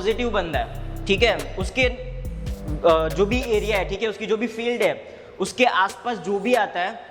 Positive बंदा है, ठीक है, उसके जो भी एरिया है, ठीक है, उसकी जो भी फील्ड है, उसके आसपास जो भी आता है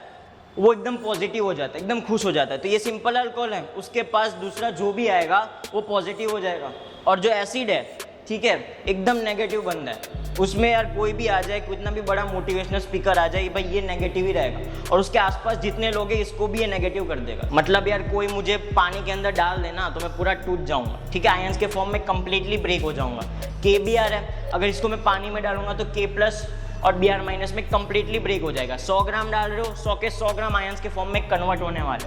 वो एकदम पॉजिटिव हो जाता है, एकदम खुश हो जाता है। तो ये सिंपल अल्कोहल है, उसके पास दूसरा जो भी आएगा वो पॉजिटिव हो जाएगा। और जो एसिड है, ठीक है, एकदम नेगेटिव बंदा है, उसमें यार कोई भी आ जाए, कितना भी बड़ा मोटिवेशनल स्पीकर आ जाए, भाई ये नेगेटिव ही रहेगा, और उसके आसपास जितने लोग हैं इसको भी ये नेगेटिव कर देगा। मतलब यार कोई मुझे पानी के अंदर डाल देना तो मैं पूरा टूट जाऊंगा, ठीक है, आयंस के फॉर्म में कंप्लीटली ब्रेक हो जाऊंगा। KBr है, अगर इसको मैं पानी में डालूंगा तो K+ और Br- में कंप्लीटली ब्रेक हो जाएगा। 100 ग्राम डाल रहे हो, 100 के 100 ग्राम आयंस के फॉर्म में कन्वर्ट होने वाले,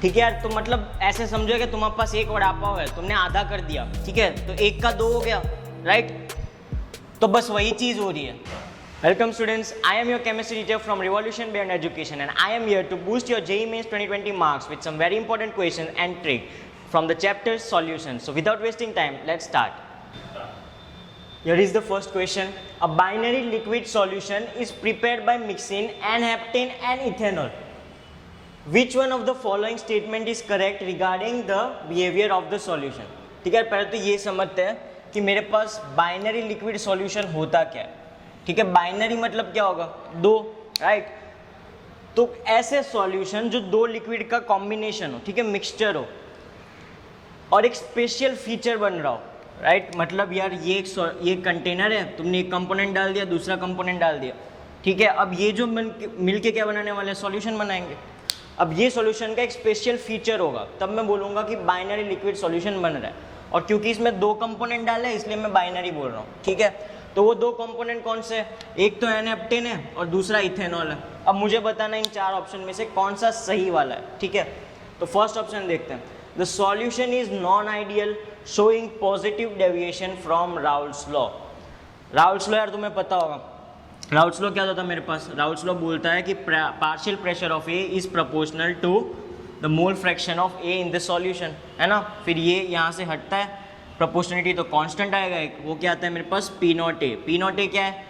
ठीक है यार। तो मतलब ऐसे समझो कि तुम्हारे पास एक वड़ा पाव है, तुमने आधा कर दिया, ठीक है, तो 1 का 2 हो गया, राइट। तो बस वही चीज हो रही है। Welcome students, I am your chemistry teacher from revolution beyond education and I am here to boost your JEE Mains 2020 marks with some very important question and trick from the chapter solution. So without wasting time, let's start. Here is the first question. A binary liquid solution is prepared by mixing N-heptane and ethanol. Which one of the following statement is correct regarding the behavior of the solution? ठीक है, पहले तो ये समझते हैं कि मेरे पास binary liquid solution होता क्या है, ठीक है। बाइनरी मतलब क्या होगा, 2, राइट। तो ऐसे सॉल्यूशन जो 2 लिक्विड का कॉम्बिनेशन हो, ठीक है, मिक्सचर हो, और एक स्पेशल फीचर बन रहा हो, राइट। मतलब यार ये कंटेनर है, तुमने एक कंपोनेंट डाल दिया, दूसरा कंपोनेंट डाल दिया, ठीक है। अब ये जो मिलके क्या बनाने वाले हैं, सॉल्यूशन बनाएंगे। अब ये सॉल्यूशन का एक स्पेशल फीचर होगा, तब मैं बोलूँगा कि बाइनरी लिक्विड सॉल्यूशन बन रहा है। और क्योंकि इसमें 2 कंपोनेंट डाले हैं इसलिए मैं बाइनरी बोल रहा हूँ, ठीक है। तो वो 2 कंपोनेंट कौन से, एक तो N-heptane है और दूसरा इथेनॉल है। अब मुझे बताना इन 4 ऑप्शन में से कौन सा सही वाला है, ठीक है। तो फर्स्ट ऑप्शन देखते हैं, the solution is non ideal showing positive deviation from Raoult's law. Raoul's law यार तुम्हें पता होगा, राउल्स लॉ क्या होता है मेरे पास, राउल्स लॉ बोलता है कि partial pressure of A is proportional to the mole fraction of A in the solution, है ना। फिर ये यहाँ से हटता है, प्रोपोर्शनलिटी तो कांस्टेंट आएगा एक, वो क्या आता है मेरे पास, P0 A। P0 A क्या है,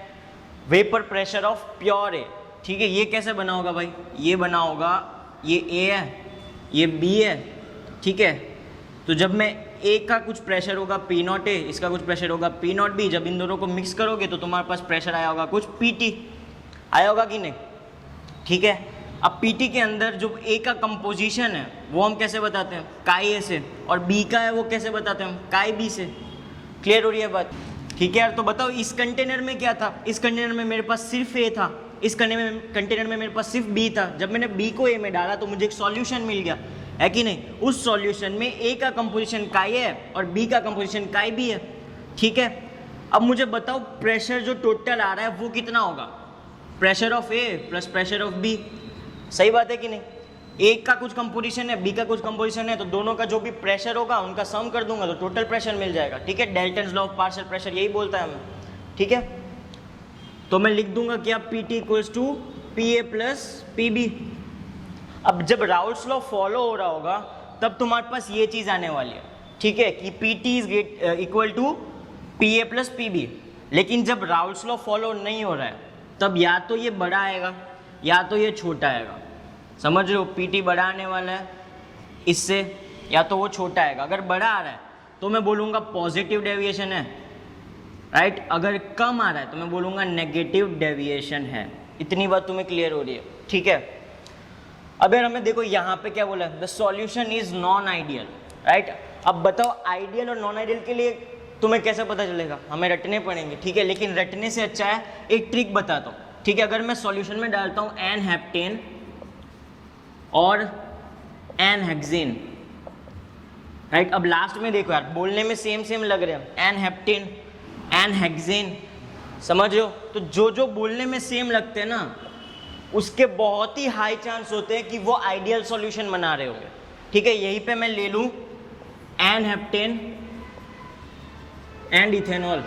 वेपर प्रेशर ऑफ प्योर ए, ठीक है। ये कैसे बना होगा भाई, ये बना होगा, ये A है, ये B है, ठीक है। तो जब मैं A का कुछ प्रेशर होगा P0 A, इसका कुछ प्रेशर होगा P0 B, जब इन दोनों को मिक्स करोगे तो तुम्हारे पास प्रेशर आया होगा कुछ PT, आया होगा कि नहीं, ठीक है। अब PT के अंदर जो A का कंपोजिशन है वो हम कैसे बताते हैं, काई A से, और B का है वो कैसे बताते हैं हम, काई B से। क्लियर हो रही है बात, ठीक है यार। तो बताओ इस कंटेनर में क्या था, इस कंटेनर में मेरे पास सिर्फ A था, इस कंटेनर में मेरे पास सिर्फ B था। जब मैंने B को A में डाला तो मुझे एक सॉल्यूशन मिल गया, है कि नहीं। उस सॉल्यूशन में A का कंपोजिशन काई है और B का कंपोजिशन काई B है, ठीक है। अब मुझे बताओ प्रेशर जो टोटल आ रहा है वो कितना होगा, pressure of A plus pressure of B, सही बात है कि नहीं। एक का कुछ कंपोजिशन है, बी का कुछ कंपोजिशन है, तो दोनों का जो भी प्रेशर होगा उनका सम कर दूंगा तो टोटल प्रेशर मिल जाएगा, ठीक है। Dalton's law of partial pressure यही बोलता है हमें, ठीक है। तो मैं लिख दूंगा क्या, PT equals to PA plus PB। अब जब राउल्स लॉ फॉलो हो रहा होगा तब तुम्हारे पास ये चीज आने वाली है, ठीक है, कि PT is equal to PA plus PB। लेकिन जब राउल्स लॉ फॉलो नहीं हो रहा है तब या तो ये बड़ा आएगा या तो ये छोटा आएगा, समझ रहे हो। PT बड़ा आने वाला है इससे, या तो वो छोटा आएगा। अगर बड़ा आ रहा है तो मैं बोलूँगा पॉजिटिव डेविएशन है, राइट। अगर कम आ रहा है तो मैं बोलूँगा नेगेटिव डेविएशन है। इतनी बात तुम्हें क्लियर हो रही है, ठीक है। अब यार हमें देखो यहाँ पे क्या बोला है, the solution is non ideal, right. अब बताओ आइडियल और नॉन आइडियल के लिए तुम्हें कैसे पता चलेगा, हमें रटने पड़ेंगे, ठीक है। लेकिन रटने से अच्छा है एक ट्रिक बताता हूँ, ठीक है। अगर मैं सॉल्यूशन में डालता हूँ N-heptane और N-hexane, राइट। अब लास्ट में देखो यार बोलने में सेम लग रहे हैं, N-heptane N-hexane, समझ रहे हो। तो जो बोलने में सेम लगते हैं ना उसके बहुत ही हाई चांस होते हैं कि वो आइडियल सॉल्यूशन बना रहे होंगे, ठीक है। यहीं पे मैं ले लूँ N-heptane एंड इथेनॉल,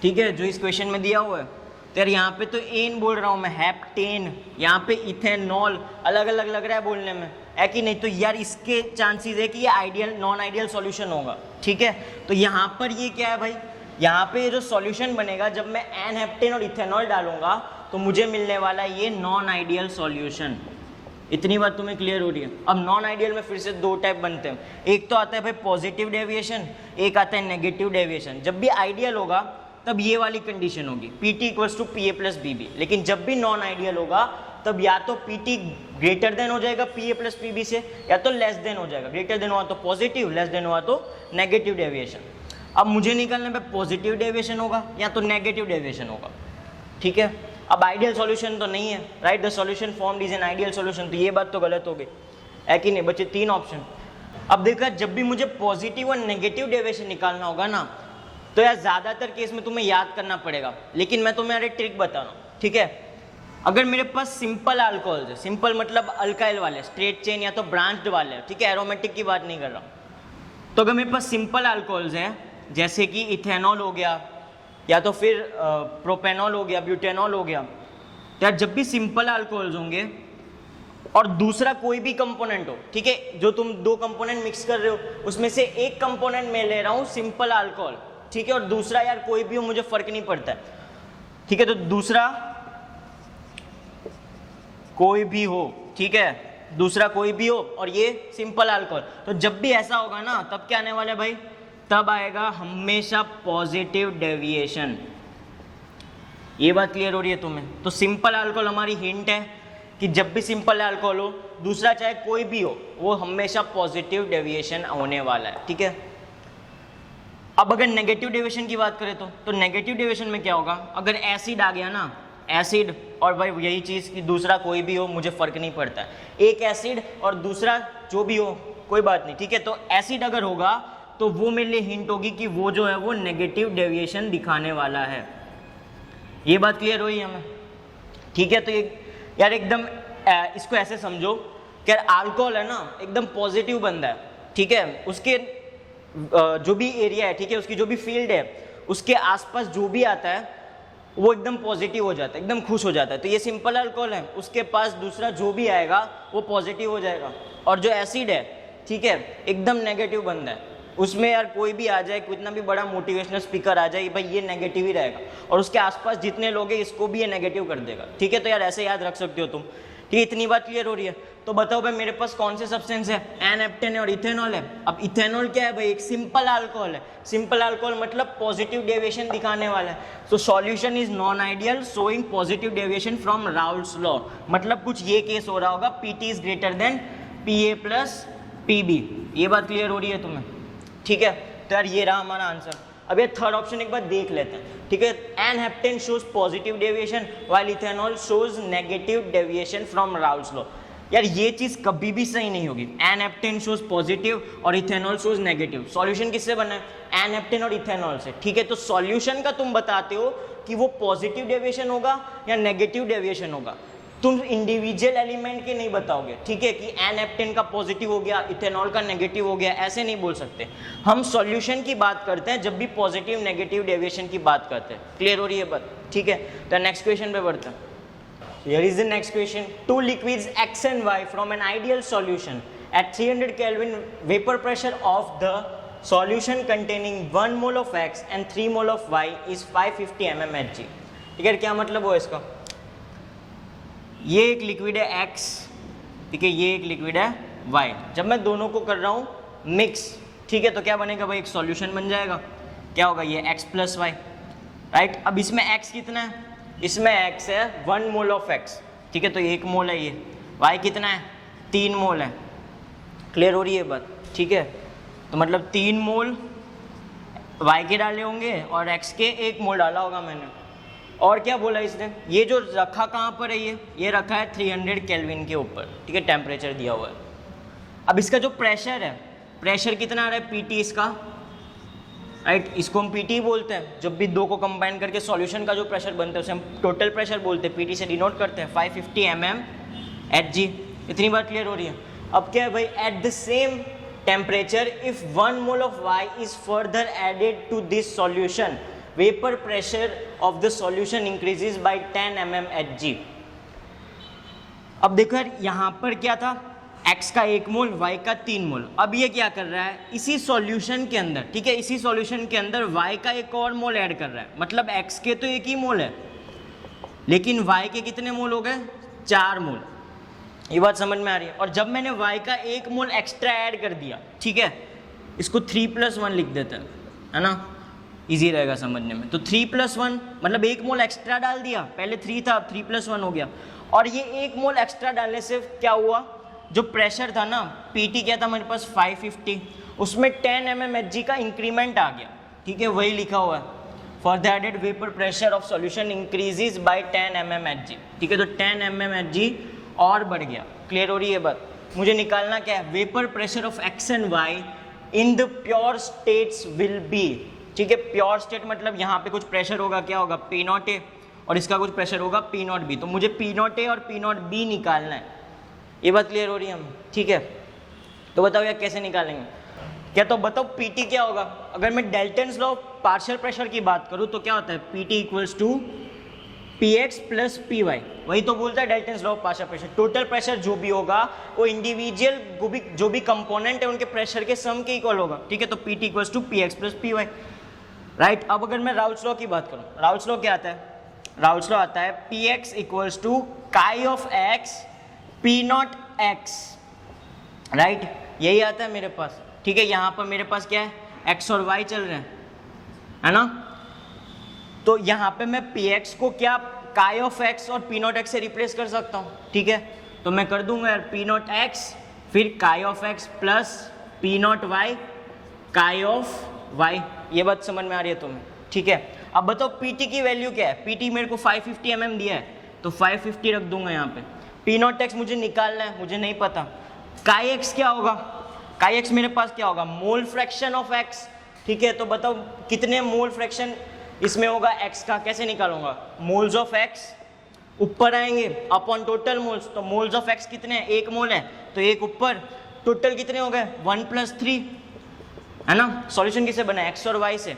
ठीक है, जो इस क्वेश्चन में दिया हुआ है। तो यार यहाँ पे तो एन बोल रहा हूँ मैं, हेप्टेन, यहाँ पे इथेनॉल, अलग अलग लग रहा है बोलने में, है कि नहीं। तो यार इसके चांसेस है कि ये आइडियल नॉन आइडियल सॉल्यूशन होगा, ठीक है। तो यहाँ पर ये क्या है भाई, यहाँ पे जो सॉल्यूशन बनेगा जब मैं N-heptane और इथेनॉल डालूंगा तो मुझे मिलने वाला ये नॉन आइडियल सॉल्यूशन, इतनी बात तुम्हें क्लियर हो रही है। अब नॉन आइडियल में फिर से दो टाइप बनते हैं, एक तो आता है भाई पॉजिटिव डेविएशन, एक आता है नेगेटिव डेविएशन। जब भी आइडियल होगा तब ये वाली कंडीशन होगी PT equals to PA plus BB, लेकिन जब भी नॉन आइडियल होगा तब या तो PT ग्रेटर देन हो जाएगा PA प्लस PB से, या तो लेस देन हो जाएगा। ग्रेटर देन हुआ तो पॉजिटिव, लेस देन हुआ तो नेगेटिव डेविएशन। अब मुझे निकालने में पॉजिटिव डेविएशन होगा या तो नेगेटिव डेविएशन होगा, ठीक है। अब आइडियल सॉल्यूशन तो नहीं है, right, the solution formed is an ideal solution, तो ये बात तो गलत हो गई है कि नहीं। बचे 3 ऑप्शन। अब देखा, जब भी मुझे पॉजिटिव और नेगेटिव डेविएशन निकालना होगा ना, तो यार ज़्यादातर केस में तुम्हें याद करना पड़ेगा, लेकिन मैं तुम्हें एक ट्रिक बता रहा हूँ, ठीक है। अगर मेरे पास सिंपल अल्कोहल्स है, सिंपल मतलब अल्काइल वाले, स्ट्रेट चेन या तो ब्रांच्ड वाले, ठीक है, एरोमेटिक की बात नहीं कर रहा हूँ। तो अगर मेरे पास सिंपल अल्कोहल्स हैं, जैसे कि इथेनॉल हो गया, या तो फिर प्रोपेनॉल हो गया, ब्यूटेनॉल हो गया, तो यार जब भी सिंपल अल्कोहल्स होंगे और दूसरा कोई भी कंपोनेंट हो, ठीक है, जो तुम 2 कंपोनेंट मिक्स कर रहे हो उसमें से एक कंपोनेंट मैं ले रहा हूँ सिंपल अल्कोहल, ठीक है, और दूसरा यार कोई भी हो, मुझे फर्क नहीं पड़ता है, ठीक है, तो दूसरा कोई भी हो, ठीक है, दूसरा कोई भी हो और ये सिंपल अल्कोहल, तो जब भी ऐसा होगा ना तब क्या आने वाला है भाई, तब आएगा हमेशा पॉजिटिव डेविएशन। ये बात क्लियर हो रही है तुम्हें। तो सिंपल अल्कोहल हमारी हिंट है कि जब भी सिंपल अल्कोहल हो, दूसरा चाहे कोई भी हो, वो हमेशा पॉजिटिव डेविएशन होने वाला है, ठीक है। अब अगर नेगेटिव डेविएशन की बात करें तो नेगेटिव डेविएशन में क्या होगा, अगर एसिड आ गया ना, एसिड और भाई यही चीज़ कि दूसरा कोई भी हो मुझे फ़र्क नहीं पड़ता, एक एसिड और दूसरा जो भी हो कोई बात नहीं, ठीक है। तो एसिड अगर होगा तो वो मेरे लिए हिंट होगी कि वो जो है वो नेगेटिव डेविएशन दिखाने वाला है। ये बात क्लियर हुई हमें, ठीक है। तो ये यार एकदम इसको ऐसे समझो कि यार अल्कोहल है ना एकदम पॉजिटिव बंदा है, ठीक है, उसके जो भी एरिया है, ठीक है, उसकी जो भी फील्ड है, उसके आसपास जो भी आता है वो एकदम पॉजिटिव हो जाता है, एकदम खुश हो जाता है। तो ये सिंपल अल्कोहल है, उसके पास दूसरा जो भी आएगा वो पॉजिटिव हो जाएगा, और जो एसिड है, ठीक है, एकदम नेगेटिव बंदा है, उसमें यार कोई भी आ जाए, कितना भी बड़ा मोटिवेशनल स्पीकर आ जाए, भाई ये नेगेटिव ही रहेगा, और उसके आसपास जितने लोग हैं इसको भी ये नेगेटिव कर देगा, ठीक है। तो यार ऐसे याद रख सकते हो तुम, ठीक है। इतनी बात क्लियर हो रही है। तो बताओ भाई मेरे पास कौन से सब्सटेंस है, एन हेप्टेन और इथेनॉल है। अब इथेनॉल क्या है भाई, एक सिंपल अल्कोहल है, सिंपल अल्कोहल मतलब पॉजिटिव डेविएशन दिखाने वाला है। तो solution is non ideal showing positive deviation from Raoult's law, मतलब कुछ ये केस हो रहा होगा, PT is greater than PA plus PB। ये बात क्लियर हो रही है तुम्हें, ठीक है। तो यार ये रहा हमारा आंसर। अब ये थर्ड ऑप्शन एक बार देख लेते हैं, ठीक है। N heptane shows positive deviation while ethanol shows negative deviation from Raoult's law. यार ये चीज कभी भी सही नहीं होगी, एन हेप्टेन शोज पॉजिटिव और इथेनॉल शोज नेगेटिव। सॉल्यूशन किससे बना है, एन हेप्टेन और इथेनॉल से, ठीक है। तो सॉल्यूशन का तुम बताते हो कि वो पॉजिटिव डेविएशन होगा या नेगेटिव डेविएशन होगा, तुम इंडिविजुअल एलिमेंट के नहीं बताओगे, ठीक है, कि एन हेप्टेन का पॉजिटिव हो गया, इथेनॉल का नेगेटिव हो गया, ऐसे नहीं बोल सकते। हम सॉल्यूशन की बात करते हैं जब भी पॉजिटिव नेगेटिव डेविएशन की बात करते हैं। क्लियर हो रही है बात, ठीक है। तो नेक्स्ट क्वेश्चन पे बढ़ते हैं। Here is the next question. 2 liquids X and Y from an ideal solution at 300 Kelvin vapor pressure of the solution containing 1 mole of X and 3 mole of Y is 550 mm Hg। ठीक है, क्या मतलब हुआ इसका, ये एक liquid है X, ठीक है, ये एक लिक्विड है Y। जब मैं दोनों को कर रहा हूँ मिक्स, ठीक है, तो क्या बनेगा भाई, एक सॉल्यूशन बन जाएगा। क्या होगा, ये X प्लस वाई, राइट। अब इसमें X कितना है, इसमें X है 1 मोल ऑफ X, ठीक है, तो 1 मोल है ये। Y कितना है, 3 मोल है। क्लियर हो रही है बात, ठीक है। तो मतलब 3 मोल Y के डाले होंगे और X के 1 मोल डाला होगा मैंने। और क्या बोला इसने, ये जो रखा कहाँ पर है, ये रखा है 300 केल्विन के ऊपर, ठीक है, टेम्परेचर दिया हुआ है। अब इसका जो प्रेशर है, प्रेशर कितना आ रहा है, PT इसका, राइट, इसको हम PT बोलते हैं। जब भी 2 को कंबाइन करके सॉल्यूशन का जो प्रेशर बनता है उसे हम टोटल प्रेशर बोलते हैं, PT से डिनोट करते हैं, 550 mm Hg। इतनी बात क्लियर हो रही है। अब क्या है भाई, at the same temperature if 1 mole of Y is further added to this solution, vapour pressure of the solution increases by 10 mm Hg। अब देखो यार यहाँ पर क्या था, X का 1 मोल, Y का 3 मोल। अब ये क्या कर रहा है, इसी सॉल्यूशन के अंदर, ठीक है, इसी सॉल्यूशन के अंदर Y का 1 और मोल ऐड कर रहा है, मतलब X के तो 1 ही मोल है, लेकिन Y के कितने मोल हो गए, 4 मोल। ये बात समझ में आ रही है। और जब मैंने y का 1 मोल एक्स्ट्रा ऐड कर दिया, ठीक है, इसको 3+1 लिख देते हैं, है ना, इजी रहेगा समझने में। तो 3+1 मतलब 1 मोल एक्स्ट्रा डाल दिया, पहले 3 था, अब 3+1 हो गया। और ये 1 मोल एक्स्ट्रा डालने से क्या हुआ, जो प्रेशर था ना, पीटी क्या था मेरे पास 550, उसमें 10 mmHg का इंक्रीमेंट आ गया, ठीक है, वही लिखा हुआ है, for the added vapour pressure of solution increases by 10 mmHg, ठीक है, तो 10 mmHg और बढ़ गया। क्लियर हो रही है बात। मुझे निकालना क्या है, vapour pressure of x and y in the pure states will be, ठीक है, प्योर स्टेट मतलब यहाँ पे कुछ प्रेशर होगा, क्या होगा, P0A, और इसका कुछ प्रेशर होगा P0B, तो मुझे P0A और P0B निकालना है। ये बात क्लियर हो रही है हम, ठीक है। तो बताओ यार कैसे निकालेंगे, क्या तो बताओ PT क्या होगा। अगर मैं डेल्टन्स लॉ पार्शियल प्रेशर की बात करूँ तो क्या होता है, PT equals to Px plus Py, वही तो बोलता है Dalton's law partial pressure. Total pressure जो भी होगा वो इंडिविजुअल जो भी कंपोनेंट है उनके प्रेशर के सम के इक्वल होगा, ठीक है, तो PT equals to Px plus Py, right. अब अगर मैं राउल्स लॉ की बात करूँ, राउल्स लॉ क्या आता है, राउल्स लॉ आता है Px equals to chi of x P0x, right, यही आता है मेरे पास, ठीक है। यहाँ पर मेरे पास क्या है, x और y चल रहे हैं, है ना, तो यहाँ पे मैं Px को क्या काई ऑफ x और P0x से रिप्लेस कर सकता हूँ, ठीक है, तो मैं कर दूंगा यार P0x फिर काई ऑफ x प्लस P0y काई ऑफ y। ये बात समझ में आ रही है तुम्हें, ठीक है। अब बताओ PT की वैल्यू क्या है, PT मेरे को 550 mm दिया है, तो 550 रख दूंगा यहाँ पे। P0x मुझे निकालना है, मुझे नहीं पता। काई x क्या होगा, काई x मेरे पास क्या होगा, मोल फ्रैक्शन ऑफ x, ठीक है, तो बताओ कितने मोल फ्रैक्शन इसमें होगा x का, कैसे निकालूंगा, मोल्स ऑफ x ऊपर आएंगे अपॉन टोटल मोल्स, तो मोल्स ऑफ x कितने हैं, 1 मोल है, तो 1 ऊपर, टोटल कितने हो गए 1 + 3, है ना। सॉल्यूशन किसे बना, x और y से,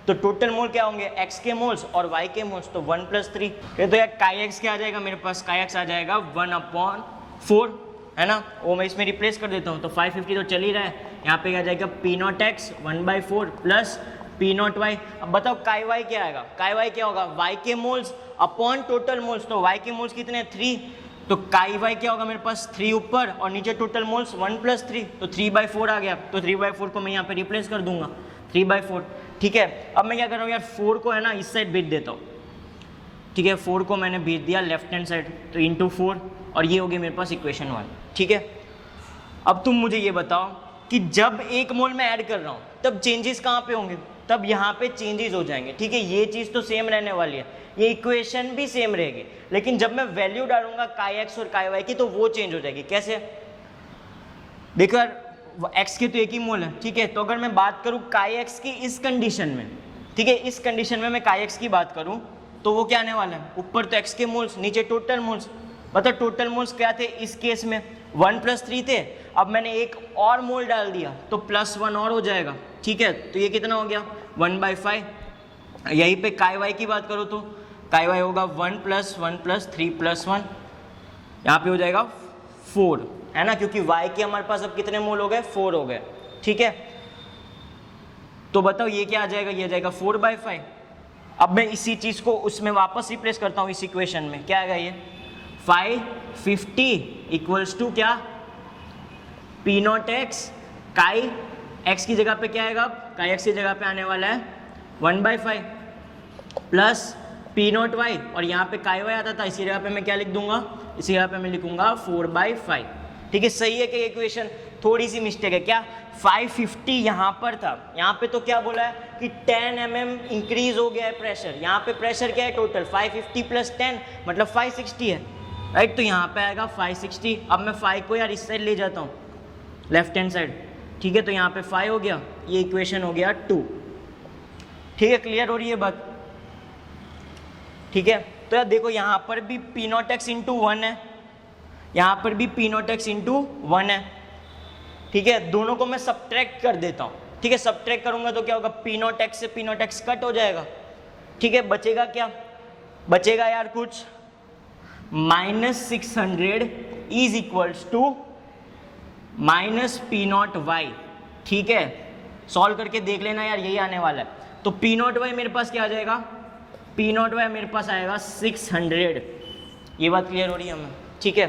तो टोटल मोल क्या होंगे, x के मोल्स और y के मोल्स, तो 1 + 3। तो यार काई x क्या आ जाएगा मेरे पास, काई x आ जाएगा 1/4, है ना, वो मैं इसमें रिप्लेस कर देता हूँ, तो 550 तो चल ही रहा है, यहाँ पे क्या जाएगा P0x 1/4 प्लस P0y। अब बताओ काई y क्या आएगा, काई y क्या होगा, y के मोल्स अपॉन टोटल मोल्स, तो y के मोल्स कितने हैं 3, तो काई y क्या होगा मेरे पास 3 ऊपर और नीचे टोटल मोल्स 1 + 3, तो 3/4 आ गया, तो 3/4 को मैं यहाँ पे रिप्लेस कर दूंगा 3/4, ठीक है। अब मैं क्या कर रहा हूँ यार, 4 को है ना इस साइड भेज देता हूँ, ठीक है, 4 को मैंने भेज दिया लेफ्ट हैंड साइड, तो इंटू 4, और ये हो गई मेरे पास इक्वेशन 1, ठीक है। अब तुम मुझे ये बताओ कि जब 1 मोल में ऐड कर रहा हूँ तब चेंजेस कहाँ पे होंगे, तब यहाँ पे चेंजेस हो जाएंगे, ठीक है, ये चीज़ तो सेम रहने वाली है, ये इक्वेशन भी सेम रहेगी, लेकिन जब मैं वैल्यू डालूंगा काई x और काई y की तो वो चेंज हो जाएगी। कैसे, देखो यार x के तो एक ही मोल है, ठीक है, तो अगर मैं बात करूँ काई x की इस कंडीशन में, ठीक है, इस कंडीशन में मैं काई x की बात करूँ तो वो क्या आने वाला है, ऊपर तो x के मोल्स नीचे टोटल मोल्स, मतलब टोटल मोल्स क्या थे इस केस में 1 + 3 थे, अब मैंने एक और मोल डाल दिया तो +1 और हो जाएगा, ठीक है, तो ये कितना हो गया 1/5। यहीं पे काई y की बात करो तो काई y होगा 1 + 1 + 3 + 1, यहाँ पे हो जाएगा 4, है ना, क्योंकि y के हमारे पास अब कितने मोल हो गए 4 हो गए, ठीक है। तो बताओ ये क्या आ जाएगा, ये आ जाएगा 4/5। अब मैं इसी चीज़ को उसमें वापस रिप्लेस करता हूँ इस इक्वेशन में, क्या आएगा ये 550 इक्वल्स टू क्या P0x, काई x की जगह पे क्या आएगा, काई x की जगह पे आने वाला है 1/5 प्लस P0y, और यहाँ पे काई y आता था, इसी जगह पे मैं क्या लिख दूंगा, इसी जगह पे मैं लिखूंगा 4/5, ठीक है। सही है कि इक्वेशन, थोड़ी सी मिस्टेक है क्या, 550 यहाँ पर था, यहाँ पे तो क्या बोला है कि 10 mm इंक्रीज हो गया है प्रेशर, यहाँ पे प्रेशर क्या है टोटल 550 + 10 मतलब 560 है, राइट, तो यहाँ पे आएगा 560। अब मैं 5 को यार इस साइड ले जाता हूँ लेफ्ट हैंड साइड, ठीक है, तो यहाँ पे 5 हो गया, ये इक्वेशन हो गया 2, ठीक है, क्लियर हो रही है बात, ठीक है। तो यार देखो यहाँ पर भी P0x × 1 है, यहाँ पर भी P0x × 1 है, ठीक है, दोनों को मैं सब्ट्रैक्ट कर देता हूँ, ठीक है, सब्ट्रैक्ट करूँगा तो क्या होगा P0x से P0x कट हो जाएगा, ठीक है, बचेगा क्या, बचेगा यार कुछ -600 इज इक्वल्स टू -P0y, ठीक है, सॉल्व करके देख लेना यार, यही आने वाला है। तो P0y मेरे पास क्या आ जाएगा, P0y मेरे पास आएगा 600, ये बात क्लियर हो रही है हमें, ठीक है।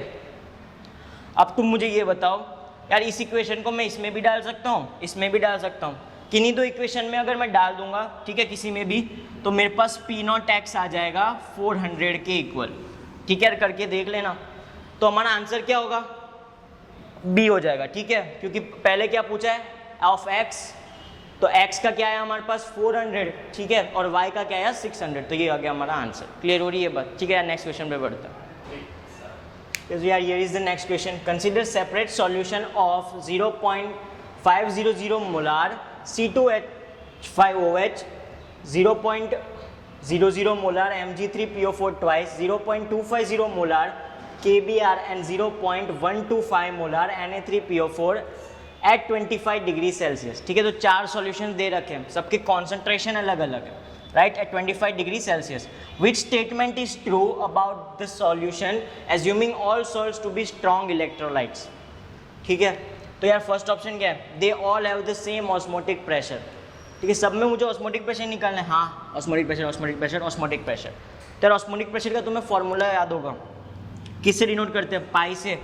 अब तुम मुझे ये बताओ यार, इस इक्वेशन को मैं इसमें भी डाल सकता हूँ, इसमें भी डाल सकता हूँ, किन्हीं दो इक्वेशन में अगर मैं डाल दूंगा, ठीक है, किसी में भी, तो मेरे पास P0x आ जाएगा 400 के इक्वल। ठीक है, करके देख लेना। तो हमारा आंसर क्या होगा, बी हो जाएगा। ठीक है, क्योंकि पहले क्या पूछा है, ऑफ x, तो x का क्या है हमारे पास 400, ठीक है, और y का क्या है 600, तो ये आ गया हमारा आंसर। क्लियर हो रही है बात? ठीक है यार, नेक्स्ट क्वेश्चन पे बढ़ते हैं। यार here is the next question, consider separate solution of 0.500 molar C2H5OH, 0.00 molar Mg3PO4 twice, 0.250 molar KBr and 0.125 molar Na3PO4 at 25 degree Celsius. ठीक है, तो 4 सॉल्यूशन दे रखे हैं, सबके कॉन्सेंट्रेशन अलग अलग है, right, at 25 degree Celsius. Which statement is true about the solution assuming all salts to be strong electrolytes. ठीक है, तो यार फर्स्ट ऑप्शन क्या है, they all have the same osmotic pressure. ठीक है, सब में मुझे ऑस्मोटिक प्रेशर निकालना है। हाँ, osmotic pressure, osmotic pressure, osmotic pressure. तो यार ऑस्मोटिक प्रेशर का तुम्हें फॉर्मूला याद होगा, किससे डिनोट करते हैं, पाई से,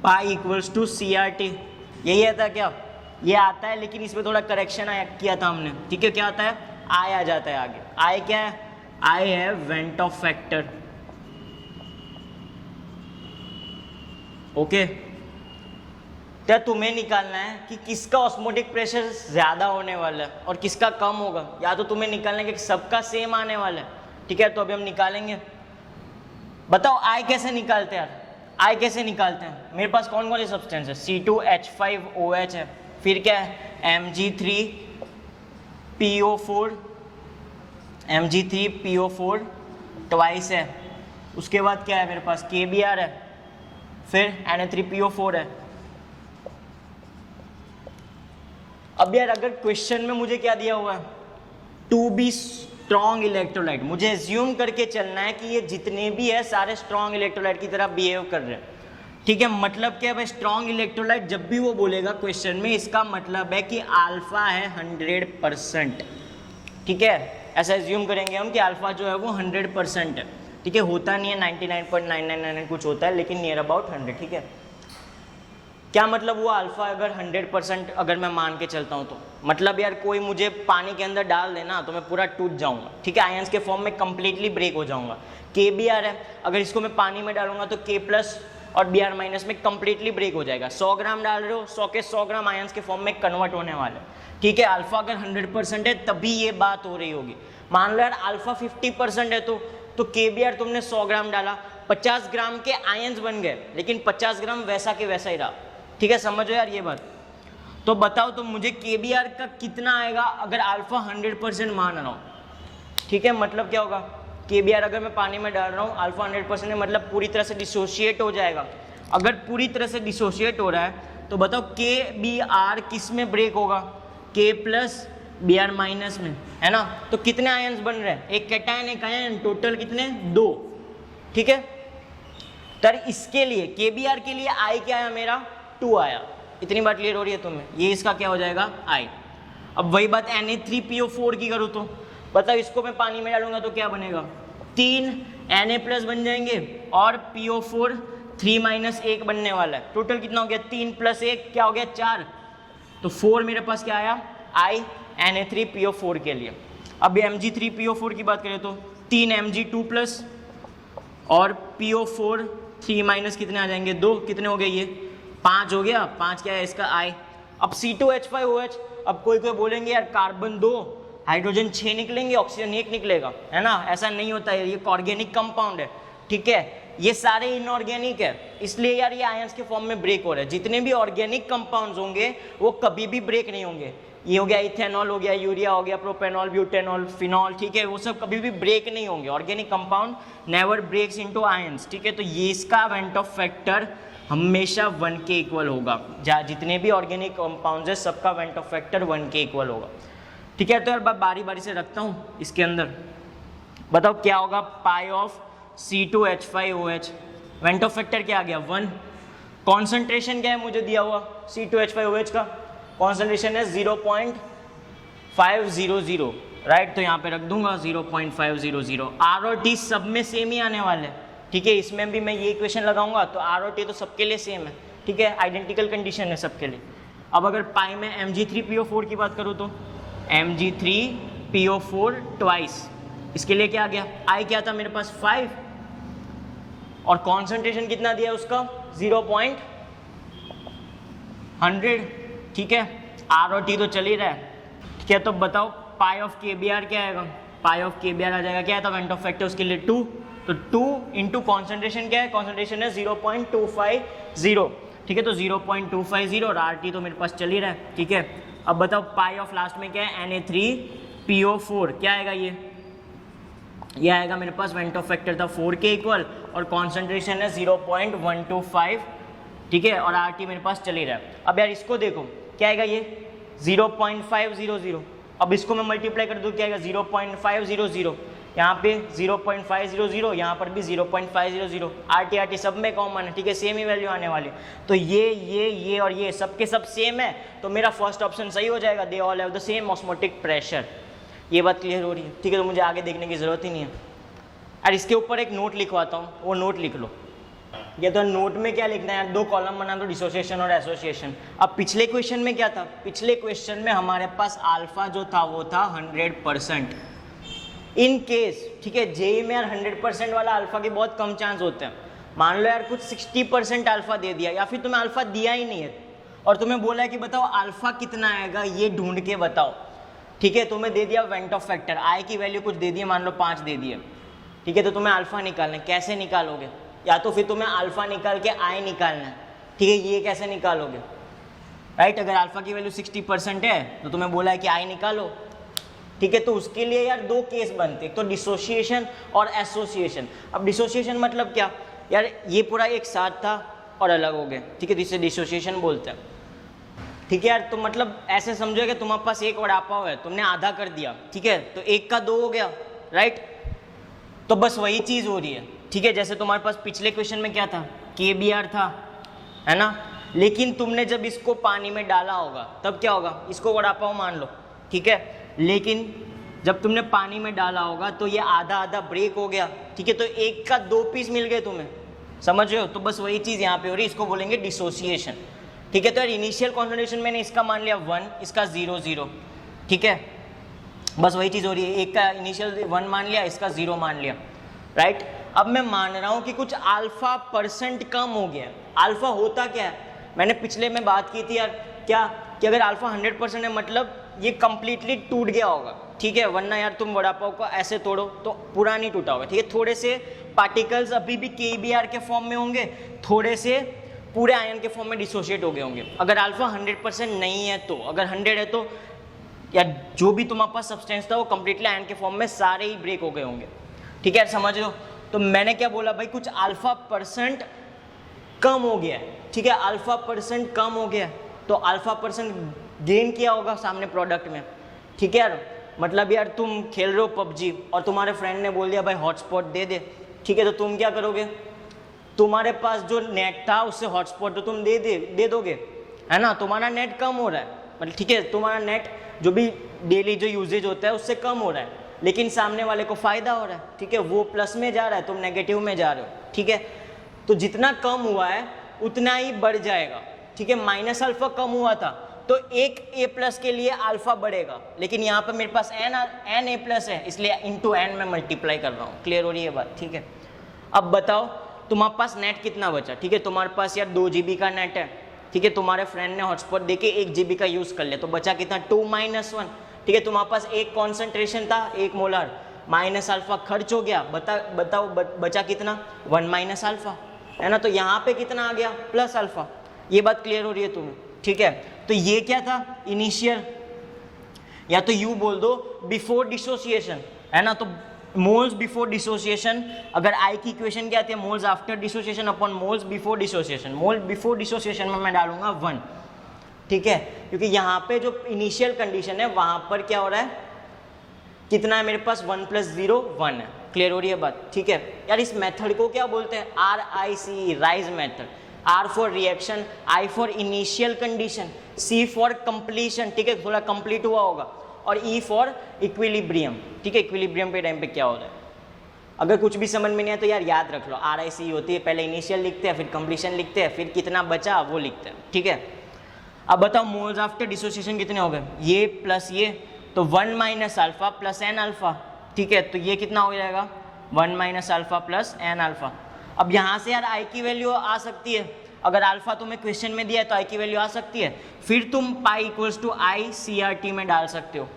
पाई इक्वल्स टू CRT। यही आता है क्या, ये आता है, लेकिन इसमें थोड़ा करेक्शन किया था हमने। ठीक है, क्या आता है, आई आ जाता है आगे। आई क्या है, आई है वेंट ऑफ फैक्टर। ओके, तो तुम्हें निकालना है कि किसका ऑस्मोटिक प्रेशर ज्यादा होने वाला है और किसका कम होगा, या तो तुम्हें निकालना है कि सबका सेम आने वाला है। ठीक है, तो अभी हम निकालेंगे। बताओ आई कैसे निकालते हैं यार, आई कैसे निकालते हैं, मेरे पास कौन कौन से सब्सटेंस है, C2H5OH है, फिर क्या है Mg3PO4 ट्वाइस है, उसके बाद क्या है मेरे पास KBr है, फिर Na3PO4 है। अब यार अगर क्वेश्चन में मुझे क्या दिया हुआ है, टू बी स्ट्रॉन्ग इलेक्ट्रोलाइट, मुझे एज्यूम करके चलना है कि ये जितने भी है सारे स्ट्रॉन्ग इलेक्ट्रोलाइट की तरह बिहेव कर रहे हैं। ठीक है, मतलब क्या है भाई, स्ट्रॉन्ग इलेक्ट्रोलाइट जब भी वो बोलेगा क्वेश्चन में, इसका मतलब है कि अल्फा है 100%। ठीक है, ऐसा एज्यूम करेंगे हम कि अल्फा जो है वो 100% है। ठीक है, होता नहीं है, 99.999 कुछ होता है, लेकिन नियर अबाउट 100। ठीक है, क्या मतलब हुआ, अल्फा अगर 100% अगर मैं मान के चलता हूँ तो मतलब यार कोई मुझे पानी के अंदर डाल देना तो मैं पूरा टूट जाऊंगा। ठीक है, आयंस के फॉर्म में कंप्लीटली ब्रेक हो जाऊंगा। KBr है, अगर इसको मैं पानी में डालूंगा तो K+ और Br- में कंप्लीटली ब्रेक हो जाएगा। 100 ग्राम डाल रहे हो, 100 के 100 ग्राम आयंस के फॉर्म में कन्वर्ट होने वाले। ठीक है, अल्फा अगर 100% है तभी ये बात हो रही होगी। मान लो यार अल्फा 50% है तो KBr तुमने 100 ग्राम डाला, 50 ग्राम के आयंस बन गए, लेकिन 50 ग्राम वैसा के वैसा ही रहा। ठीक है, समझो यार ये बात। तो बताओ तो मुझे KBr का कितना आएगा अगर अल्फा 100% मान रहा हूँ। ठीक है, मतलब क्या होगा, KBr अगर मैं पानी में डाल रहा हूँ, अल्फा 100% है, मतलब पूरी तरह से डिसोशिएट हो जाएगा। अगर पूरी तरह से डिसोशिएट हो रहा है तो बताओ KBr किस में ब्रेक होगा, K+ Br- में, है ना। तो कितने आयंस बन रहे हैं, एक कैटायन एक आयन, टोटल कितने, 2। ठीक है, तो इसके लिए KBr के लिए आई क्या आया मेरा, 2 आया। इतनी बात क्लियर हो रही है तुम्हें, ये इसका क्या हो जाएगा, आई। अब वही बात Na3PO4 की करूँ तो बताओ, इसको मैं पानी में डालूंगा तो क्या बनेगा, 3 Na+ बन जाएंगे और PO4 3 - 1 बनने वाला है। टोटल कितना हो गया, 3 + 1 क्या हो गया, 4। तो 4 मेरे पास क्या आया, आई Na3PO4 के लिए। अब Mg3PO4 की बात करें तो 3 Mg2+ और PO4 3 - कितने आ जाएंगे, 2, कितने हो गए ये, 5 हो गया। 5 क्या है इसका, आई। अब C2H5OH, अब कोई बोलेंगे यार कार्बन 2 हाइड्रोजन 6 निकलेंगे, ऑक्सीजन 1 निकलेगा, है ना। ऐसा नहीं होता है, ये ऑर्गेनिक कंपाउंड है। ठीक है, ये सारे इनऑर्गेनिक है, इसलिए यार ये आयंस के फॉर्म में ब्रेक हो रहे हैं। जितने भी ऑर्गेनिक कंपाउंड्स होंगे वो कभी भी ब्रेक नहीं होंगे। ये हो गया इथेनॉल, हो गया यूरिया, हो गया प्रोपेनॉल, ब्यूटेनॉल, फिनॉल। ठीक है, वो सब कभी भी ब्रेक नहीं होंगे। Organic compound never breaks into ions. ठीक है, तो ये इसका वेंट ऑफ फैक्टर हमेशा 1 के इक्वल होगा। जितने भी ऑर्गेनिक कंपाउंड्स है सबका वेंट ऑफ फैक्टर 1 के इक्वल होगा। ठीक है, तो यार बारी बारी से रखता हूँ इसके अंदर। बताओ क्या होगा, पाई of C2H5OH, went of factor क्या आ गया, 1। कॉन्सेंट्रेशन क्या है मुझे दिया हुआ, C2H5OH का कॉन्सेंट्रेशन है 0.500, राइट। तो यहाँ पे रख दूंगा 0.500। R और T सब में सेम ही आने वाले हैं। ठीक है, इसमें भी मैं ये इक्वेशन लगाऊंगा तो R और T तो सबके लिए सेम है। ठीक है, आइडेंटिकल कंडीशन है सबके लिए। अब अगर पाई में Mg3PO4 की बात करूँ तो Mg3PO4 ट्वाइस, इसके लिए क्या आ गया, आई क्या था मेरे पास 5 और कॉन्सेंट्रेशन कितना दिया उसका 0.100, ठीक है, R और T तो चल ही रहा है, ठीक है। तो बताओ पाई ऑफ KBr क्या आएगा, पाई ऑफ KBr आ जाएगा, क्या है था वेंट ऑफ फैक्टर उसके लिए 2, तो 2 इंटू कॉन्सेंट्रेशन क्या है, कॉन्सेंट्रेशन है 0.250, ठीक है, तो 0.250 और RT तो मेरे पास चल ही रहा है, ठीक है। अब बताओ पाई ऑफ लास्ट में क्या है Na3PO4, क्या आएगा ये आएगा मेरे पास वेंट ऑफ फैक्टर था 4 के इक्वल और कॉन्सेंट्रेशन है 0.125, ठीक है, और RT मेरे पास चल ही रहा है। अब यार इसको देखो क्या आएगा ये 0.500, अब इसको मैं मल्टीप्लाई कर दूँ क्या आएगा 0.500, यहाँ पे 0.500, यहाँ पर भी 0.500, RT सब में कॉमन है, ठीक है, सेम ही वैल्यू आने वाली है। तो ये और ये सब के सब सेम है, तो मेरा फर्स्ट ऑप्शन सही हो जाएगा, दे all have the same osmotic pressure. ये बात क्लियर हो रही है, ठीक है, तो मुझे आगे देखने की जरूरत ही नहीं है। और इसके ऊपर एक नोट लिखवाता हूँ, वो नोट लिख लो। ये तो नोट में क्या लिखना है, 2 कॉलम बना दो, डिसोसिएशन और एसोसिएशन। अब पिछले क्वेश्चन में क्या था, पिछले क्वेश्चन में हमारे पास अल्फा जो था वो था 100%। इन केस, ठीक है, जेई में यार 100% वाला अल्फा के बहुत कम चांस होते हैं। मान लो यार कुछ 60% अल्फा दे दिया, या फिर तुम्हें अल्फा दिया ही नहीं है और तुम्हें बोला है कि बताओ अल्फा कितना आएगा ये ढूंढ के बताओ, ठीक है, तुम्हें दे दिया वेंट ऑफ फैक्टर, आई की वैल्यू कुछ दे दी, मान लो 5 दे दिए, ठीक है, तो तुम्हें अल्फा निकालना है, कैसे निकालोगे, या तो फिर तुम्हें अल्फा निकाल के आई निकालना है, ठीक है, ये कैसे निकालोगे, राइट। अगर अल्फा की वैल्यू 60% है तो तुम्हें बोला है कि आई निकालो, ठीक है, तो उसके लिए यार 2 केस बनते, एक तो डिसोसिएशन और एसोसिएशन। अब डिसोसिएशन मतलब क्या यार, ये पूरा एक साथ था और अलग हो गए, ठीक है, तो इसे डिसोसिएशन बोलते हैं, ठीक है यार। तो मतलब ऐसे समझो कि तुम्हारे पास एक वड़ा पाव है, तुमने आधा कर दिया, ठीक है, तो 1 का 2 हो गया, राइट। तो बस वही चीज़ हो रही है, ठीक है, जैसे तुम्हारे पास पिछले क्वेश्चन में क्या था, KBr था, है ना, लेकिन तुमने जब इसको पानी में डाला होगा तब क्या होगा, इसको वड़ा पाव मान लो, ठीक है, लेकिन जब तुमने पानी में डाला होगा तो ये आधा आधा ब्रेक हो गया, ठीक है, तो 1 का 2 पीस मिल गए तुम्हें, समझ रहे हो। तो बस वही चीज़ यहाँ पे हो रही है, इसको बोलेंगे डिसोसिएशन, ठीक है। तो यार इनिशियल कॉन्सेंट्रेशन मैंने इसका मान लिया 1, इसका 0, ठीक है, बस वही चीज़ हो रही है, एक का इनिशियल 1 मान लिया, इसका 0 मान लिया, राइट। अब मैं मान रहा हूँ कि कुछ अल्फा % कम हो गया। अल्फा होता क्या है, मैंने पिछले में बात की थी यार, क्या कि अगर अल्फा 100% है मतलब ये कंप्लीटली टूट गया होगा, ठीक है, वरना यार तुम वड़ा पाव को ऐसे तोड़ो तो पूरा नहीं टूटा होगा, ठीक है, थोड़े से पार्टिकल्स अभी भी KBr के फॉर्म में होंगे, थोड़े से पूरे आयन के फॉर्म में डिसोशिएट हो गए होंगे। अगर अल्फा 100% नहीं है तो, अगर 100 है तो या जो भी तुम्हारे पास सब्सटेंस था वो कंप्लीटली आयन के फॉर्म में सारे ही ब्रेक हो गए होंगे, ठीक है यार, समझ लो। तो मैंने क्या बोला भाई, कुछ अल्फा % कम हो गया है, ठीक है, अल्फा % कम हो गया, तो अल्फा % गेन किया होगा सामने प्रोडक्ट में, ठीक है यार। मतलब यार तुम खेल रहे हो PUBG और तुम्हारे फ्रेंड ने बोल दिया भाई हॉटस्पॉट दे दे, ठीक है, तो तुम क्या करोगे, तुम्हारे पास जो नेट था उससे हॉटस्पॉट तो तुम दे दोगे, है ना, तुम्हारा नेट कम हो रहा है, मतलब ठीक है, तुम्हारा नेट जो भी डेली जो यूजेज होता है उससे कम हो रहा है, लेकिन सामने वाले को फ़ायदा हो रहा है, ठीक है, वो प्लस में जा रहा है, तुम नेगेटिव में जा रहे हो, ठीक है। तो जितना कम हुआ है उतना ही बढ़ जाएगा, ठीक है। माइनस अल्फा कम हुआ था तो एक A+ के लिए अल्फा बढ़ेगा, लेकिन यहाँ पर मेरे पास n A+ है, इसलिए इंटू n में मल्टीप्लाई कर रहा हूँ। क्लियर हो रही है बात, ठीक है। अब बताओ तुम्हारे पास नेट कितना बचा, ठीक है, तुम्हारे पास यार 2 GB का नेट है, ठीक है, तुम्हारे फ्रेंड ने हॉटस्पॉट देके 1 GB का यूज़ कर लिया, तो बचा कितना 2 - 1, ठीक है। तुम्हारे पास एक कॉन्सेंट्रेशन था 1 मोलर, माइनस अल्फा खर्च हो गया, बताओ बचा कितना 1 - अल्फा, है ना। तो यहाँ पे कितना आ गया प्लस अल्फा। ये बात क्लियर हो रही है तुम्हें, ठीक है। तो ये क्या था इनिशियल, या तो यू बोल दो बिफोर डिसोसिएशन, है ना। तो मोल्स बिफोर डिसोसिएशन, अगर आई की इक्वेशन क्या आती है, moles after dissociation upon moles before dissociation. Mole before dissociation में मैं डालूंगा 1, ठीक है, क्योंकि यहाँ पे जो इनिशियल कंडीशन है वहां पर क्या हो रहा है, कितना है मेरे पास 1 + 0 1 है। क्लियर हो रही है बात, ठीक है यार। इस मेथड को क्या बोलते हैं, RICE, rise method. R for reaction, I for initial condition, C for completion, ठीक है, थोड़ा कंप्लीट हुआ होगा, और E फॉर इक्विलिब्रियम, ठीक है, इक्विलिब्रियम पे टाइम पे क्या हो रहा है, अगर कुछ भी समझ में नहीं आया तो यार याद रख लो, RIC होती है, पहले इनिशियल लिखते हैं, फिर कंप्लीशन लिखते हैं, फिर कितना बचा वो लिखते हैं, ठीक है। अब बताओ मोल्स आफ्टर डिसोसिएशन कितने हो गए, ये प्लस ये, तो 1 minus alpha plus n alpha, ठीक है। तो ये कितना हो जाएगा 1 minus alpha plus n alpha. अब यहाँ से यार आई की वैल्यू आ सकती है, अगर अल्फा तुम्हें क्वेश्चन में दिया है तो आई की वैल्यू आ सकती है, फिर तुम pi equals to i CRT में डाल सकते हो,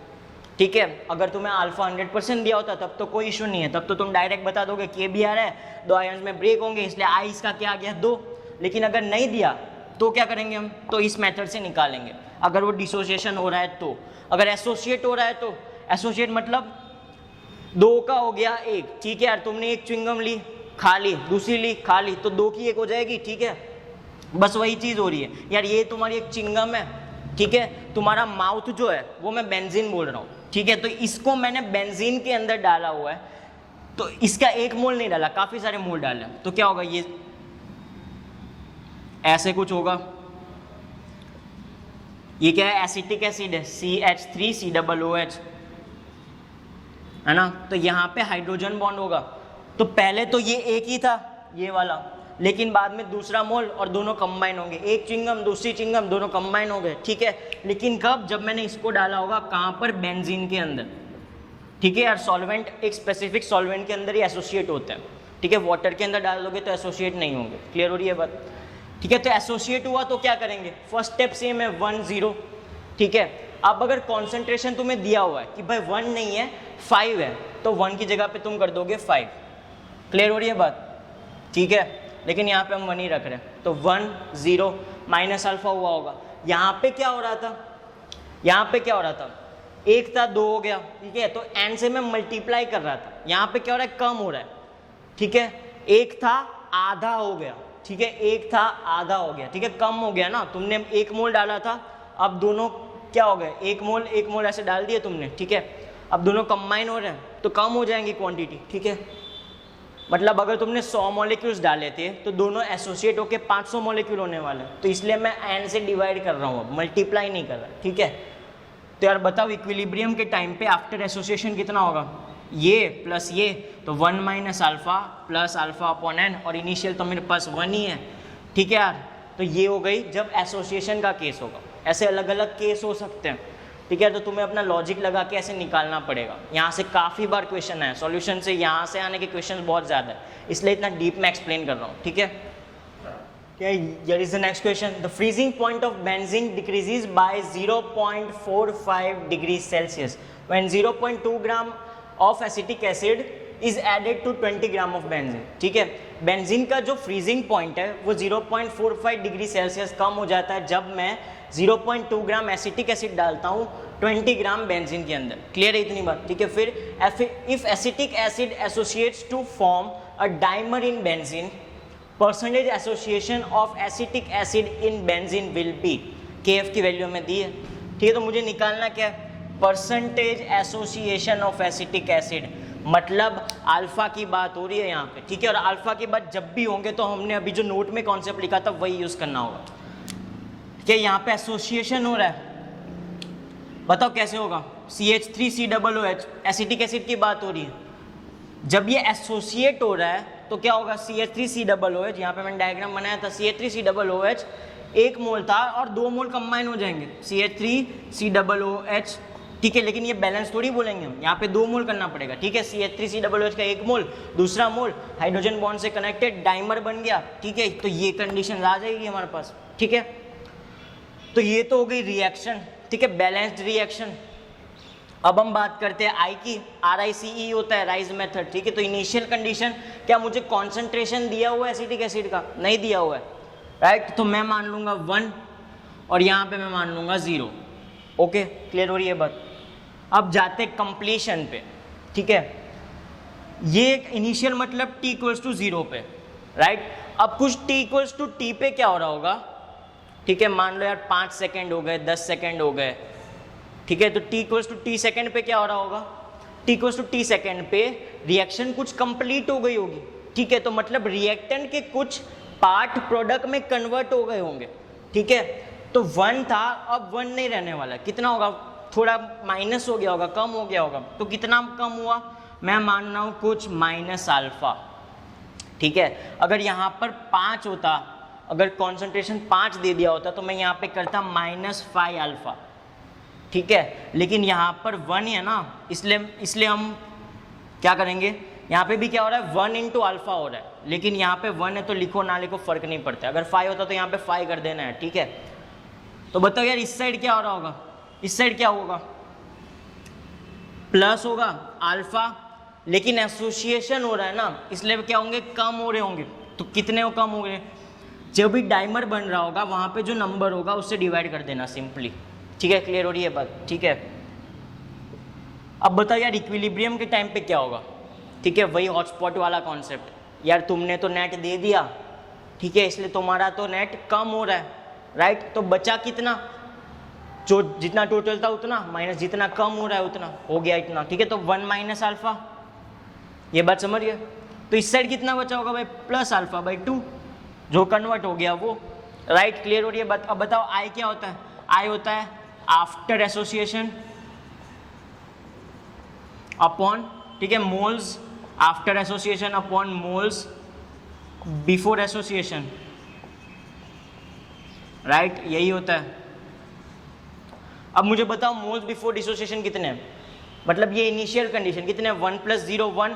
ठीक है। अगर तुम्हें अल्फा 100% दिया होता तब तो कोई इशू नहीं है, तब तो तुम डायरेक्ट बता दोगे कि भी आ रहा है, 2 आयन्स में ब्रेक होंगे, इसलिए आई इसका क्या आ गया 2। लेकिन अगर नहीं दिया तो क्या करेंगे हम, तो इस मेथड से निकालेंगे, अगर वो डिसोसिएशन हो रहा है तो। अगर एसोसिएट हो रहा है तो एसोसिएट मतलब 2 का हो गया 1, ठीक है यार, तुमने एक च्युइंगम ली खा ली, दूसरी ली खा ली, तो 2 की 1 हो जाएगी, ठीक है। बस वही चीज़ हो रही है यार, ये तुम्हारी एक चिंगम है, ठीक है, तुम्हारा माउथ जो है वो मैं बेंजीन बोल रहा हूँ, ठीक है। तो इसको मैंने बेंजीन के अंदर डाला हुआ है, तो इसका 1 मोल नहीं डाला, काफ़ी सारे मोल डाले, तो क्या होगा, ये ऐसे कुछ होगा। ये क्या है, एसिटिक एसिड है, CH3COOH, है ना। तो यहाँ पे हाइड्रोजन बॉन्ड होगा, तो पहले तो ये एक ही था ये वाला, लेकिन बाद में दूसरा मोल और दोनों कंबाइन होंगे, एक चिंगम दूसरी चिंगम दोनों कंबाइन हो गए, ठीक है। लेकिन कब, जब मैंने इसको डाला होगा कहाँ पर, बेंजीन के अंदर, ठीक है यार। सॉल्वेंट एक स्पेसिफिक सॉल्वेंट के अंदर ही एसोसिएट होते हैं, ठीक है। वाटर के अंदर डाल दोगे तो एसोसिएट नहीं होंगे, क्लियर हो रही है बात, ठीक है। तो एसोसिएट हुआ तो क्या करेंगे, फर्स्ट स्टेप सेम है 1 0, ठीक है। अब अगर कॉन्सेंट्रेशन तुम्हें दिया हुआ है कि भाई 1 नहीं है 5 है, तो 1 की जगह पे तुम कर दोगे 5, क्लियर हो रही है बात, ठीक है। लेकिन यहाँ पे हम 1 ही रख रहे हैं, तो 1 0 माइनस अल्फा हुआ होगा। यहाँ पे क्या हो रहा था, यहाँ पे क्या हो रहा था, 1 था 2 हो गया, ठीक है। तो n से मैं मल्टीप्लाई कर रहा था, यहाँ पे क्या हो रहा है, कम हो रहा है, ठीक है। 1 था आधा हो गया, ठीक है, 1 था आधा हो गया, ठीक है, कम हो गया ना, तुमने 1 मोल डाला था, अब दोनों क्या हो गए, 1 मोल ऐसे डाल दिए तुमने, ठीक है। अब दोनों कंबाइन हो रहे हैं तो कम हो जाएंगी क्वांटिटी, ठीक है। मतलब अगर तुमने 100 मॉलिक्यूल्स डाले थे तो दोनों एसोसिएट होके 500 मॉलिक्यूल होने वाले हैं, तो इसलिए मैं n से डिवाइड कर रहा हूँ, मल्टीप्लाई नहीं कर रहा, ठीक है। तो यार बताओ इक्विलिब्रियम के टाइम पे आफ्टर एसोसिएशन कितना होगा, ये प्लस ये, तो 1 minus alpha plus alpha upon n, और इनिशियल तो मेरे पास 1 ही है, ठीक है यार। तो ये हो गई जब एसोसिएशन का केस होगा, ऐसे अलग अलग केस हो सकते हैं, ठीक है। तो तुम्हें अपना लॉजिक लगा के ऐसे निकालना पड़ेगा, यहाँ से काफ़ी बार क्वेश्चन है, सॉल्यूशन से यहाँ से आने के क्वेश्चन बहुत ज़्यादा है, इसलिए इतना डीप में एक्सप्लेन कर रहा हूँ, ठीक है। Here is the next question. The freezing point of benzene decreases by 0.45 degrees Celsius when 0.2 gram of acetic acid is added to 20 gram of benzene. ठीक है, बेंजीन का जो फ्रीजिंग पॉइंट है वो 0.45 डिग्री सेल्सियस कम हो जाता है जब मैं 0.2 ग्राम एसिटिक एसिड डालता हूँ 20 ग्राम बेंजीन के अंदर। क्लियर है इतनी बात, ठीक है। फिर if acetic acid associates to form a dimer in benzene, percentage association of acetic acid in benzene will be, KF की वैल्यू में दी है, ठीक है। तो मुझे निकालना क्या है, percentage association of acetic acid, मतलब अल्फा की बात हो रही है यहाँ पे, ठीक है। और अल्फा की बात जब भी होंगे तो हमने अभी जो नोट में कॉन्सेप्ट लिखा था वही यूज करना होगा, ठीक है। यहाँ पे एसोसिएशन हो रहा है, बताओ कैसे होगा, CH3COOH एसिटिक एसिड की बात हो रही है, जब ये एसोसिएट हो रहा है तो क्या होगा, CH3COOH, यहाँ पे मैंने डायग्राम बनाया था, CH3COOH 1 मोल था और 2 मोल कंबाइन हो जाएंगे, CH3COOH, ठीक है। लेकिन ये बैलेंस थोड़ी बोलेंगे हम, यहाँ पे 2 मोल करना पड़ेगा, ठीक है। CH3COOH का 1 मोल, दूसरा मोल हाइड्रोजन बॉन्ड से कनेक्टेड डाइमर बन गया, ठीक है। तो ये कंडीशन आ जाएगी हमारे पास, ठीक है। तो ये तो हो गई रिएक्शन, ठीक है, बैलेंस्ड रिएक्शन। अब हम बात करते हैं आई की, RICE होता है राइज मेथड, ठीक है। तो इनिशियल कंडीशन क्या, मुझे कॉन्सेंट्रेशन दिया हुआ है एसिटिक एसिड का, नहीं दिया हुआ है, राइट। तो मैं मान लूंगा 1 और यहाँ पे मैं मान लूंगा 0, ओके, क्लियर हो रही है बात। अब जाते कंप्लीशन पे, ठीक है। ये इनिशियल मतलब t = 0 पे, राइट। अब कुछ t = t पे क्या हो रहा होगा, ठीक है, मान लो यार 5 सेकेंड हो गए, 10 सेकेंड हो गए, ठीक है। तो t = t सेकेंड पे क्या हो रहा होगा, t = t सेकेंड पे रिएक्शन कुछ कंप्लीट हो गई होगी, ठीक है। तो मतलब रिएक्टेंट के कुछ पार्ट प्रोडक्ट में कन्वर्ट हो गए होंगे, ठीक है। तो 1 था, अब 1 नहीं रहने वाला, कितना होगा, थोड़ा माइनस हो गया होगा, कम हो गया होगा। तो कितना कम हुआ, मैं मान रहा हूँ कुछ माइनस अल्फा, ठीक है। अगर यहाँ पर 5 होता, अगर कॉन्सेंट्रेशन 5 दे दिया होता तो मैं यहाँ पे करता -5 अल्फा, ठीक है। लेकिन यहाँ पर 1 है ना, इसलिए हम क्या करेंगे, यहाँ पे भी क्या हो रहा है 1 इंटू अल्फा हो रहा है, लेकिन यहाँ पे 1 है तो लिखो ना लिखो फर्क नहीं पड़ता। अगर 5 होता तो यहाँ पे 5 कर देना है, ठीक है। तो बताओ यार इस साइड क्या हो रहा होगा, इस साइड क्या होगा, प्लस होगा अल्फा, लेकिन एसोसिएशन हो रहा है ना, इसलिए क्या होंगे, कम हो रहे होंगे। तो कितने हो कम हो गए, जो भी डाइमर बन रहा होगा वहाँ पे जो नंबर होगा उससे डिवाइड कर देना सिंपली, ठीक है। क्लियर हो रही है बात, ठीक है। अब बताओ यार इक्विलिब्रियम के टाइम पे क्या होगा, ठीक है, वही हॉटस्पॉट वाला कॉन्सेप्ट। यार तुमने तो नेट दे दिया, ठीक है, इसलिए तुम्हारा तो नेट कम हो रहा है, राइट। तो बचा कितना, जो जितना टोटल था उतना माइनस जितना कम हो रहा है उतना हो गया इतना, ठीक है। तो 1 माइनस अल्फा, ये बात समझ गए। तो इस साइड कितना बचा होगा भाई, प्लस अल्फा बाई 2, जो कन्वर्ट हो गया वो, राइट। क्लियर हो रही है बात। अब बताओ आई क्या होता है, आई होता है आफ्टर एसोसिएशन अपॉन, ठीक है, moles, after association upon moles before association, right, यही होता है। अब मुझे बताओ मोल्स बिफोर डिसोसिएशन कितने हैं, मतलब ये इनिशियल कंडीशन कितने, 1 + 0 1,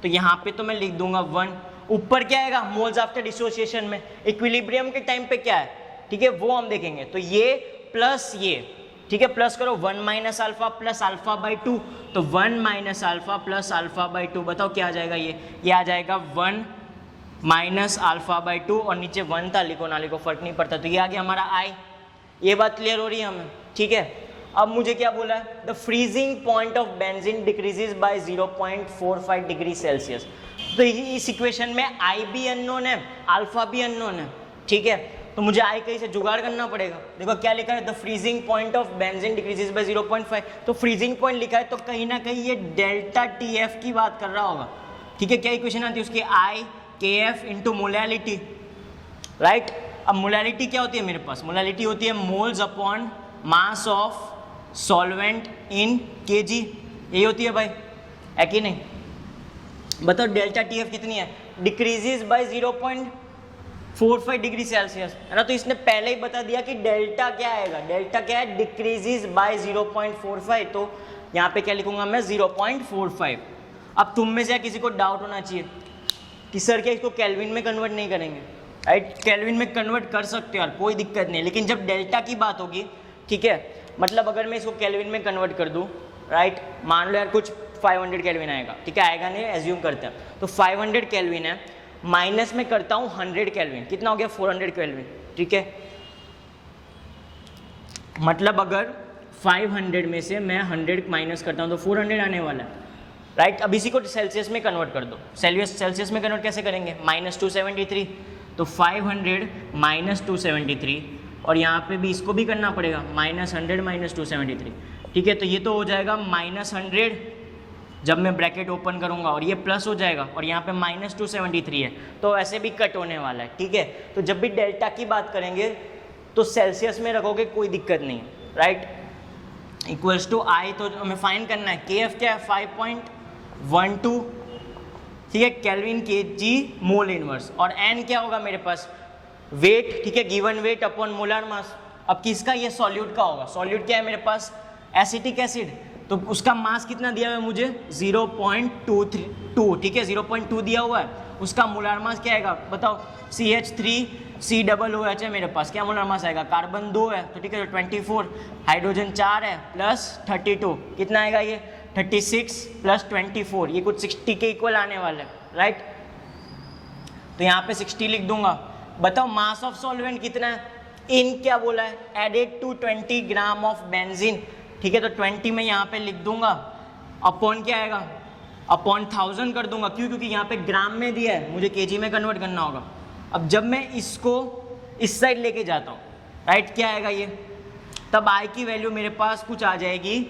तो यहाँ पे तो मैं लिख दूंगा 1। ऊपर क्या आएगा, मोल्स आफ्टर डिसोसिएशन में, इक्विलिब्रियम के टाइम पे क्या है, ठीक है, वो हम देखेंगे। तो ये प्लस ये, ठीक है, प्लस करो 1 minus alpha plus alpha by 2, तो 1 minus alpha plus alpha by 2, बताओ क्या आ जाएगा, ये आ जाएगा 1 माइनस अल्फा बाई 2, और नीचे 1 था, लिखो ना लिखो फर्क नहीं पड़ता। तो ये आ गया हमारा आई। ये बात क्लियर हो रही है हमें, ठीक है। अब मुझे क्या बोला है, the freezing point of benzene decreases bye 0.45 degree Celsius. तो इस इक्वेशन में आई भी अननोन है, अल्फा भी अननोन है, ठीक है। तो मुझे आई कहीं से जुगाड़ करना पड़ेगा। देखो क्या लिखा है, the freezing point of benzene decreases bye 0.5, तो फ्रीजिंग पॉइंट लिखा है तो कहीं ना कहीं ये डेल्टा टी एफ की बात कर रहा होगा, ठीक है। क्या इक्वेशन आती है उसकी, आई के एफ इंटू मोलैलिटी, राइट। अब मोलैलिटी क्या होती है मेरे पास, मोलैलिटी होती है moles upon mass of solvent in KG, यही होती है भाई, है कि नहीं। बताओ डेल्टा टी एफ कितनी है, डिक्रीजेज बाय 0.45 डिग्री सेल्सियस, है ना। तो इसने पहले ही बता दिया कि डेल्टा क्या आएगा, डेल्टा क्या है, डिक्रीजेज बाय 0.45, तो यहाँ पे क्या लिखूंगा मैं 0.45। अब तुम में से किसी को डाउट होना चाहिए कि सर क्या इसको केल्विन में कन्वर्ट नहीं करेंगे, राइट। केल्विन में कन्वर्ट कर सकते हो यार, कोई दिक्कत नहीं, लेकिन जब डेल्टा की बात होगी, ठीक है, मतलब अगर मैं इसको केल्विन में कन्वर्ट कर दूं, राइट, मान लो यार कुछ 500 केल्विन आएगा, ठीक है, आएगा नहीं, एज्यूम करते हैं, तो 500 केल्विन है, माइनस में करता हूँ 100 केल्विन, कितना हो गया 400 केल्विन, ठीक है। मतलब अगर 500 में से मैं 100 माइनस करता हूँ तो 400 आने वाला है, राइट। अब इसी को सेल्सियस में कन्वर्ट कर दो, सेल्सियस में कन्वर्ट कैसे करेंगे, -273, तो 500 - 273, और यहाँ पे भी इसको भी करना पड़ेगा, -100 - 273, ठीक है। तो ये तो हो जाएगा -100 जब मैं ब्रैकेट ओपन करूँगा, और ये प्लस हो जाएगा, और यहाँ पे -273 है, तो ऐसे भी कट होने वाला है, ठीक है। तो जब भी डेल्टा की बात करेंगे तो सेल्सियस में रखोगे, कोई दिक्कत नहीं है, राइट। इक्वल्स टू आई, तो हमें फाइंड करना है, के एफ क्या है 5.12, ठीक है, केल्विन के जी मोल इनवर्स, और एन क्या होगा मेरे पास, वेट, ठीक है, given weight upon molar mass. अब किसका, ये सॉल्यूट का होगा, सॉल्यूट क्या है मेरे पास, एसिटिक एसिड, तो उसका मास कितना दिया हुआ है मुझे 0.232, ठीक है, 0.2 दिया हुआ है। उसका मोलर मास क्या आएगा बताओ, CH3COOH है मेरे पास, क्या मोलर मास आएगा, कार्बन 2 है, तो ठीक है, तो 24, हाइड्रोजन 4 है, प्लस 32, कितना आएगा ये 36 + 24, ये कुछ 60 के इक्वल आने वाला है, राइट। तो यहाँ पे 60 लिख दूंगा। बताओ मास ऑफ सॉल्वेंट कितना है, इन क्या बोला है, added to 20 gram of benzene, ठीक है, तो 20 में यहाँ पे लिख दूंगा, अपॉन क्या आएगा, अपॉन 1000 कर दूंगा, क्यों, क्योंकि यहाँ पे ग्राम में दिया है, मुझे केजी में कन्वर्ट करना होगा। अब जब मैं इसको इस साइड लेके जाता हूँ, राइट, क्या आएगा ये, तब आई की वैल्यू मेरे पास कुछ आ जाएगी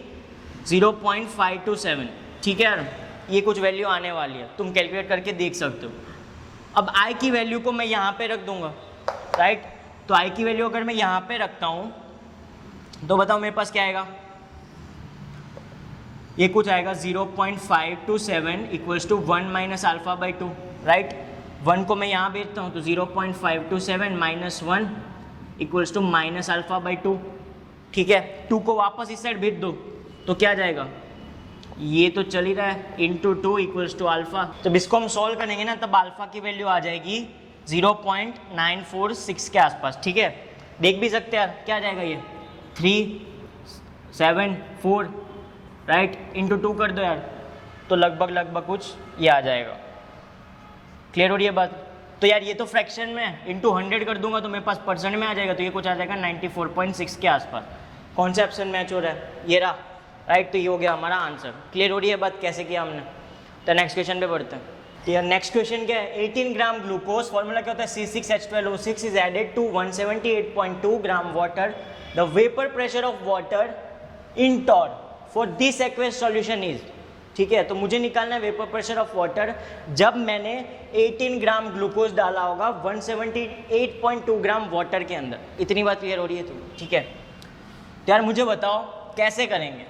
0.527, ठीक है यार, ये कुछ वैल्यू आने वाली है, तुम कैलकुलेट करके देख सकते हो। अब आई की वैल्यू को मैं यहाँ पे रख दूंगा, राइट, तो आई की वैल्यू अगर मैं यहाँ पे रखता हूँ तो बताओ मेरे पास क्या आएगा, ये कुछ आएगा 0.527 equals to 1 minus alpha by 2, right. 1 को मैं यहाँ भेजता हूँ तो 0.527 minus 1 equals to minus alpha by 2, ठीक है। 2 को वापस इस साइड भेज दो तो क्या जाएगा, ये तो चल ही रहा है, इंटू 2 इक्वल्स टू अल्फा। जब इसको हम सॉल्व करेंगे ना तब अल्फा की वैल्यू आ जाएगी 0.946 के आसपास, ठीक है। देख भी सकते हैं यार, क्या जाएगा ये 374, राइट, इंटू 2 कर दो यार तो लगभग कुछ ये आ जाएगा। क्लियर हो रही है बात। तो यार ये तो फ्रैक्शन में है, इंटू 100 कर दूंगा तो मेरे पास परसेंट में आ जाएगा, तो ये कुछ आ जाएगा 94.6 के आसपास। कौन सा ऑप्शन मैच हो रहा है, ये रहा, राइट। तो ये हो गया हमारा आंसर। क्लियर हो रही है बात कैसे किया हमने। तो नेक्स्ट क्वेश्चन पे बढ़ते हैं। तो यार नेक्स्ट क्वेश्चन क्या है, 18 ग्राम ग्लूकोज, फॉर्मूला क्या होता है, C6H12O6 is added to 178.2 gram water, the vapour pressure of water in torr for this aqueous solution is, ठीक है। तो मुझे निकालना है वेपर प्रेशर ऑफ वाटर जब मैंने 18 ग्राम ग्लूकोज डाला होगा 178.2 ग्राम वाटर के अंदर। इतनी बात क्लियर हो रही है तो ठीक है। तो यार मुझे बताओ कैसे करेंगे।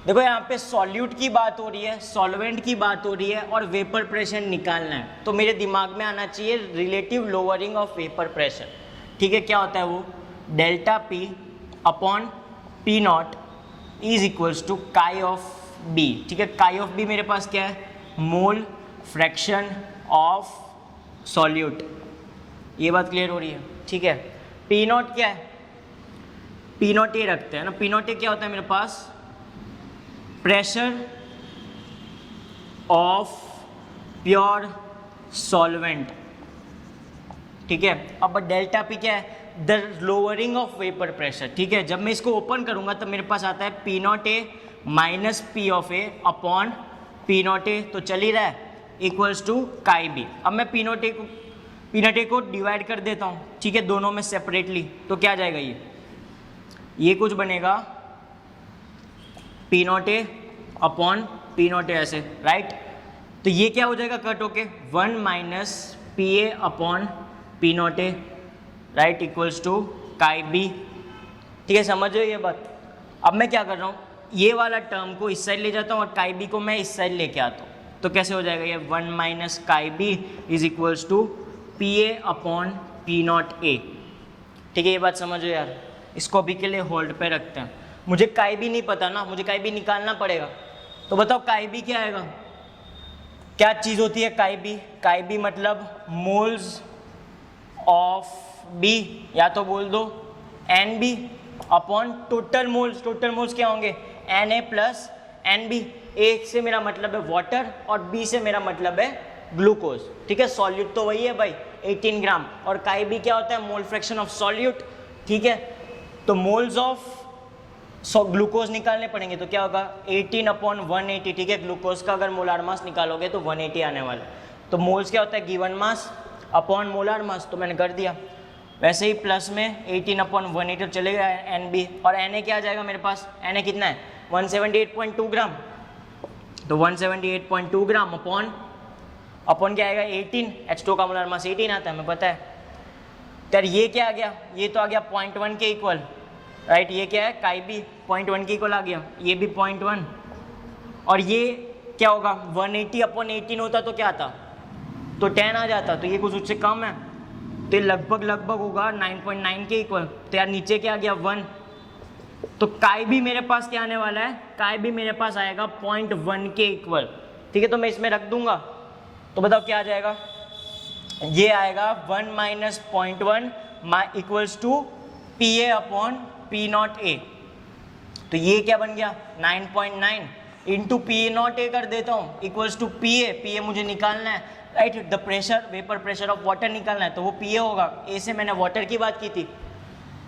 देखो यहाँ पे सॉल्यूट की बात हो रही है, सॉल्वेंट की बात हो रही है और वेपर प्रेशर निकालना है, तो मेरे दिमाग में आना चाहिए relative lowering of vapour pressure, ठीक है। क्या होता है वो, delta P upon P naught is equals to chi of B, ठीक है। काई ऑफ B मेरे पास क्या है, मोल फ्रैक्शन ऑफ सॉल्यूट, ये बात क्लियर हो रही है, ठीक है। P नॉट क्या है, P नॉट ये रखते हैं ना, P नॉट ये क्या होता है मेरे पास, प्रेशर ऑफ प्योर सॉल्वेंट, ठीक है। अब डेल्टा P क्या है, the lowering of vapour pressure, ठीक है। जब मैं इसको ओपन करूंगा तब मेरे पास आता है P naught A minus P of A upon P naught A, तो चल ही रहा है, इक्वल्स टू काई B। अब मैं P नॉट ए को डिवाइड कर देता हूँ, ठीक है, दोनों में सेपरेटली, तो क्या जाएगा ये कुछ बनेगा P नॉट ए अपॉन P नॉट ए ऐसे, राइट। तो ये क्या हो जाएगा कट होके 1 minus P A upon P naught A, right, equals to chi B, ठीक है। समझ रहे हो ये बात। अब मैं क्या कर रहा हूँ, ये वाला टर्म को इस साइड ले जाता हूँ और काई B को मैं इस साइड लेके आता हूँ, तो कैसे हो जाएगा ये 1 minus chi B is equals to P A upon P naught A, ठीक है। ये बात समझो यार, इसको अभी के लिए होल्ड पे रखते हैं। मुझे काई B नहीं पता ना, मुझे काई B निकालना पड़ेगा, तो बताओ काई B क्या आएगा, क्या चीज़ होती है काई B। काई B मतलब मोल्स ऑफ B, या तो बोल दो NB upon total moles. Total moles क्या होंगे, Na प्लस NB। A से मेरा मतलब है वाटर और B से मेरा मतलब है ग्लूकोज, ठीक है। सॉल्यूट तो वही है भाई 18 ग्राम, और काई B क्या होता है, मोल फ्रैक्शन ऑफ सॉल्यूट, ठीक है। तो मोल्स ऑफ ग्लूकोज निकालने पड़ेंगे, तो क्या होगा 18 अपॉन 180, ठीक है। ग्लूकोज का अगर मोलार मास निकालोगे तो 180 आने वाला। तो मोल्स क्या होता है, given mass upon molar mass, तो मैंने कर दिया। वैसे ही प्लस में 18 अपॉन 180 चले गया NB, और Na क्या आ जाएगा मेरे पास, Na कितना है 178.2 ग्राम, तो 178.2 ग्राम अपॉन क्या आएगा 18, H2 का मोलार मास 18 आता है, हमें पता है। तो यार ये क्या आ गया, ये तो आ गया 0.1 के इक्वल, राइट। ये क्या है काई B 0.1 के इक्वल आ गया, ये भी 0.1, और ये क्या होगा 180 अपॉन 18 होता तो क्या आता, तो 10 आ जाता, तो ये कुछ उससे कम है, तो ये लगभग होगा 9.9 के इक्वल। तो यार नीचे क्या आ गया 1, तो काई B मेरे पास क्या आने वाला है, काई B मेरे पास आएगा 0.1 के इक्वल, ठीक है। तो मैं इसमें रख दूंगा, तो बताओ क्या आ जाएगा, ये आएगा 1 minus 0.1 equals to P A upon P naught A. तो ये क्या बन गया 9.9 इंटू पी नॉट ए कर देता हूँ इक्वल्स टू पी ए मुझे निकालना है, right. The pressure, vapour pressure of water निकालना है, तो वो पी ए होगा। ए से मैंने वाटर की बात की थी।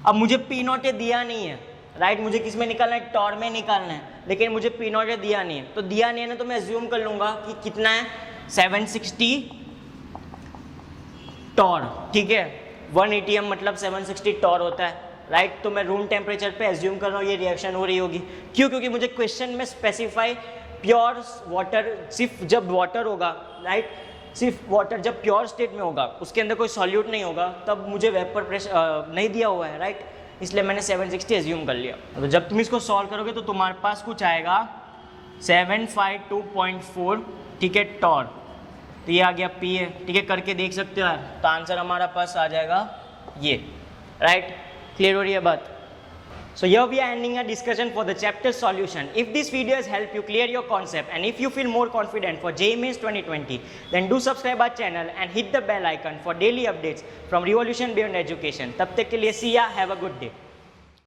अब मुझे पी नॉट ए दिया नहीं है, राइट। मुझे किस में निकालना है, टॉर में निकालना है, लेकिन मुझे पी नॉट ए दिया नहीं है। तो दिया नहीं है ना, तो मैं एज्यूम कर लूँगा कि कितना है 760 टॉर, ठीक है। 1 ATM मतलब 760 टॉर होता है, राइट। तो मैं रूम टेम्परेचर पे एज्यूम कर रहा हूँ ये रिएक्शन हो रही होगी। क्यों, क्योंकि मुझे क्वेश्चन में स्पेसिफाई प्योर वाटर, सिर्फ जब वाटर होगा, राइट, सिर्फ वाटर जब प्योर स्टेट में होगा, उसके अंदर कोई सॉल्यूट नहीं होगा, तब मुझे वेपर प्रेशर नहीं दिया हुआ है, राइट। इसलिए मैंने 760 एज्यूम कर लिया। तो जब तुम इसको सॉल्व करोगे तो तुम्हारे पास कुछ आएगा 752.4, ठीक है, टॉर। तो ये आ गया पी है, ठीक है, करके देख सकते हो यार। तो आंसर हमारा पास आ जाएगा ये, राइट। क्लियर हो रही है बात? So here we are ending our discussion for the chapter solution. If this video has helped you clear your concept and if you feel more confident for JEE Mains 2020, then do subscribe our channel and hit the bell icon for daily updates from Revolution Beyond Education. तब तक के लिए see ya, have a good day.